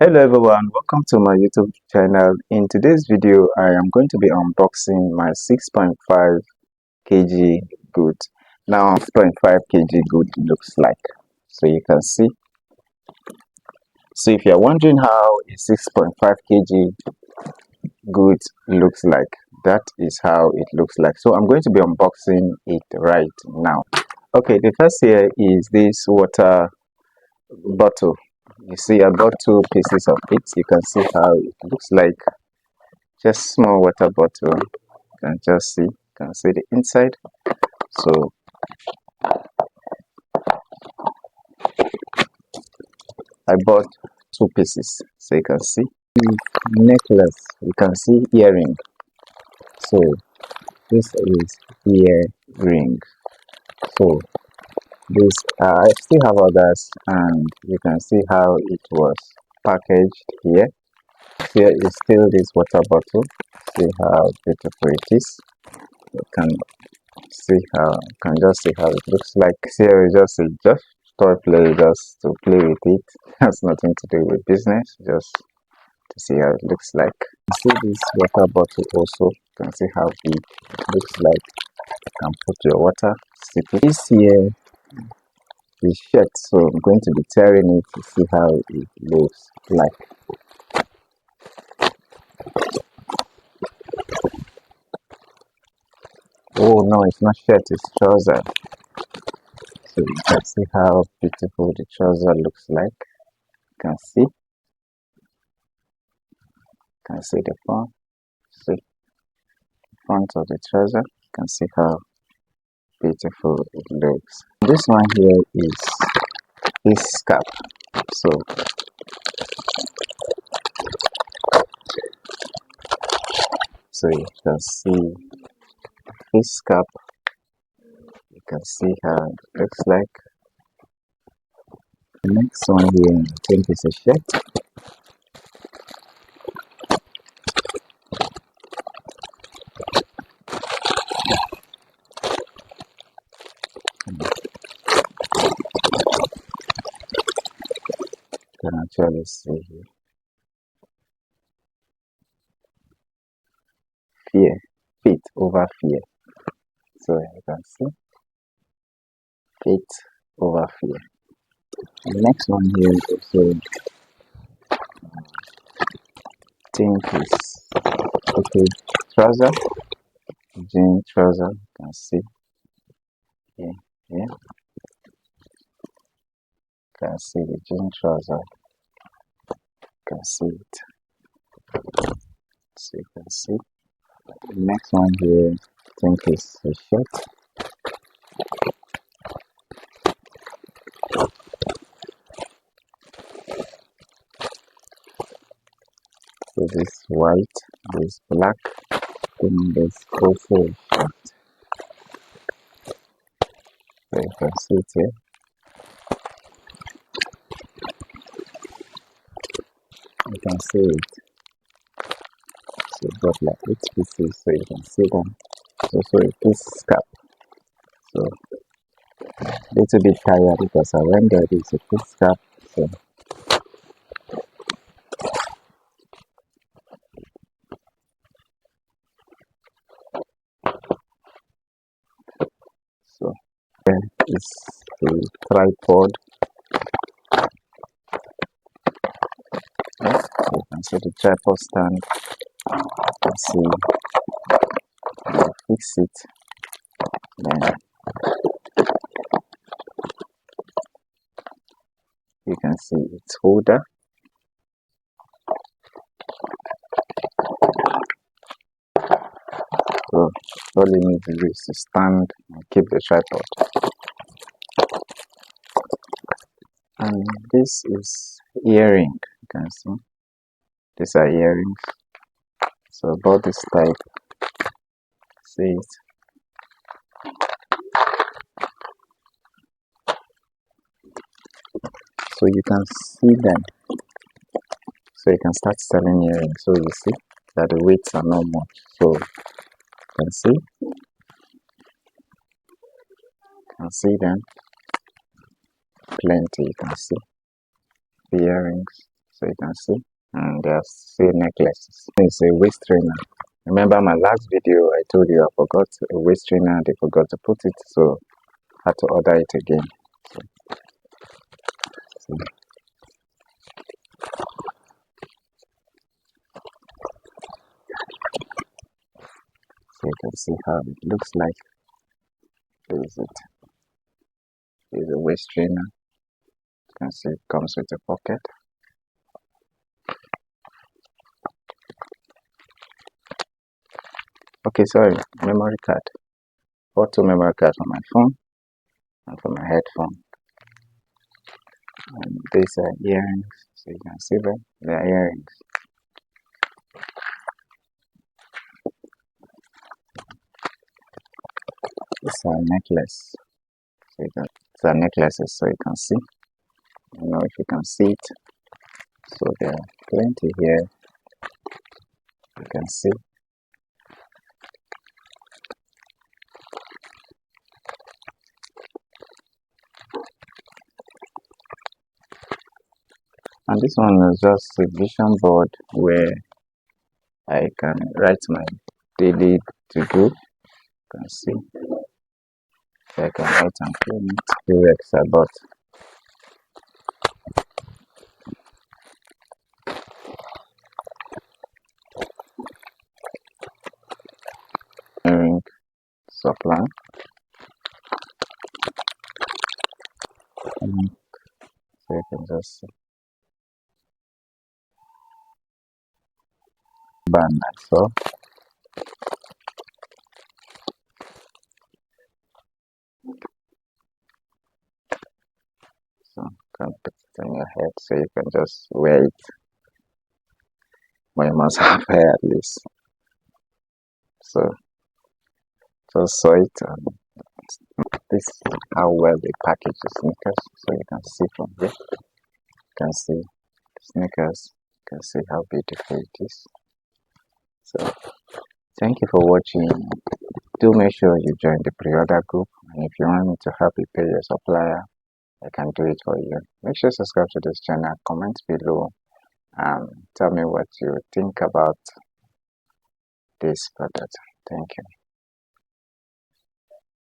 Hello everyone, welcome to my YouTube channel. In today's video I am going to be unboxing my 6.5 kg good. Now 6.5 kg good looks like, so you can see. So if you are wondering how a 6.5 kg good looks like, that is how it looks like. So I'm going to be unboxing it right now. Okay, the first here is this water bottle. You see, I bought two pieces of it. You can see how it looks like. Just small water bottle. You can just see. You can see the inside. So I bought two pieces. So you can see necklace. You can see earring. So this is earring. So this I still have others, and you can see how it was packaged here. Here is still this water bottle. See how beautiful it is. You can just see how it looks like. Here is just toy play, just to play with it. Has nothing to do with business, just to see how it looks like. You see this water bottle also. You can see how big it looks like. You can put your water, sip it. This here is shirt, so I'm going to be tearing it to see how it looks like. Oh no, it's not shirt, it's trouser. So you can see how beautiful the trouser looks like. You can see the front. See the front of the trouser. You can see how beautiful it looks. This one here is this cap. So you can see this cap. You can see how it looks like. The next one here, I think is a shirt. You can actually see here. Fear, faith over fear. So you can see faith over fear. The next one here is also think is okay trouser, jean trouser. You can see here. You can see the jean trouser. You can see it. So you can see. The next one here, I think is a shirt. So this white, this black, then there's also a shirt. So you can see it here. You can see it. So got like 8 pieces, so you can see them. So this cap. So little bit tired because I went there. It's a this cap. So there is the tripod. Yes, you can see the tripod stand. You can see fix it. Then you can see its holder. So all you need to do is to stand and keep the tripod. And this is earring. You can see these are earrings. So about this type, see it. So you can see them. So you can start selling earrings. So you see that the weights are not much. So you can see them plenty. You can see the earrings. So you can see, and there's still necklaces. It's a waist trainer. Remember my last video, I told you I forgot a waist trainer, they forgot to put it, so I had to order it again. So, so you can see how it looks like. This is it. It's a waist trainer. You can see it comes with a pocket. Okay, sorry, memory card. Two memory cards for my phone and for my headphone. And these are earrings, so you can see them. They are earrings. It's a necklace. So it's a necklaces, so you can see. I don't know if you can see it. So there are plenty here. You can see. And this one is just a vision board where I can write my daily to-do. You can see. So I can write and claim it. Lyrics about earring supply. So you can just see. Band so you can put it on your head so you can just wear it. But you must have hair at least. So just saw it, and this is how well they package the sneakers. So you can see from here. You can see the sneakers. You can see how beautiful it is. So thank you for watching. Do make sure you join the pre-order group, and if you want me to help you pay your supplier, I can do it for you. Make sure to subscribe to this channel, comment below, and tell me what you think about this product. Thank you.